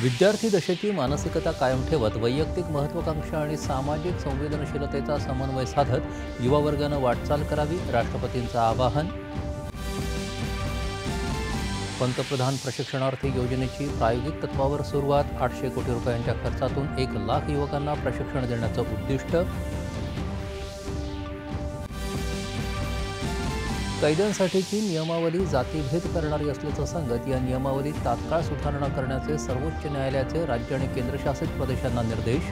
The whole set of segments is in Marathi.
विद्यार्थी दशेची मानसिकता कायम ठेवत वैयक्तिक महत्त्वाकांक्षा आणि सामाजिक संवेदनशीलतेचा समन्वय साधत युवा वर्गानं वाटचाल करावी, राष्ट्रपतींचं आवाहन. पंतप्रधान प्रशिक्षणार्थी योजनेची प्रायोगिक तत्वावर सुरुवात. 800 कोटी रुपयांच्या खर्चातून 1 लाख युवकांना प्रशिक्षण देण्याचं उद्दिष्ट. कैद्यांसाठीची नियमावली जातीभेद करणारी असल्याचं सांगत या नियमावलीत तात्काळ सुधारणा करण्याचे सर्वोच्च न्यायालयाचे राज्य आणि केंद्रशासित प्रदेशांना निर्देश.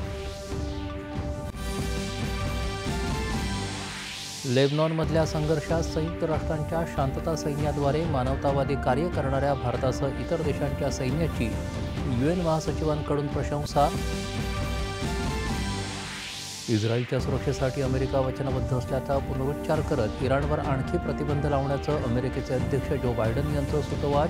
लेबनॉनमधल्या संघर्षात संयुक्त राष्ट्रांच्या शांतता सैन्याद्वारे मानवतावादी कार्य करणाऱ्या भारतासह इतर देशांच्या सैन्याची UN महासचिवांकडून प्रशंसा. इस्रायलच्या सुरक्षेसाठी अमेरिका वचनबद्ध असल्याचा पुनरुच्चार करत इराणवर आणखी प्रतिबंध लावण्याचं अमेरिकेचे अध्यक्ष जो बायडन यांचं सूतोवाच.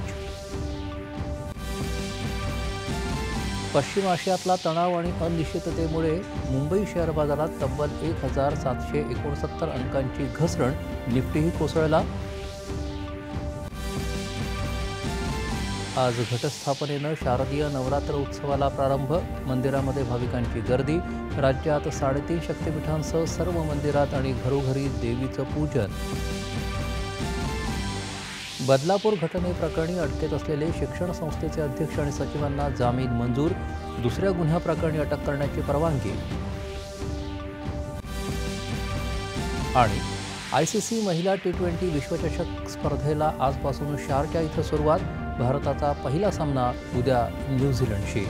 पश्चिम आशियातला तणाव आणि अनिश्चिततेमुळे मुंबई शेअर बाजारात तब्बल 1769 अंकांची घसरण. निफ्टीही कोसळला. आज घटस्थापनेनं शारदीय नवरात्र उत्सवाला प्रारंभ. मंदिरामध्ये भाविकांची गर्दी. राज्यात 3.5 शक्तिपीठांसह सर्व मंदिरात आणि घरोघरी देवीचं पूजन. बदलापूर घटनेप्रकरणी अटकेत असलेले शिक्षण संस्थेचे अध्यक्ष आणि सचिवांना जामीन मंजूर. दुसऱ्या गुन्ह्याप्रकरणी अटक करण्याची परवानगी. आणि ICC महिला T20 विश्वचषक स्पर्धेला आजपासून शारजा इथं सुरुवात. भारताचा पहिला सामना उद्या न्यूझीलंडशी.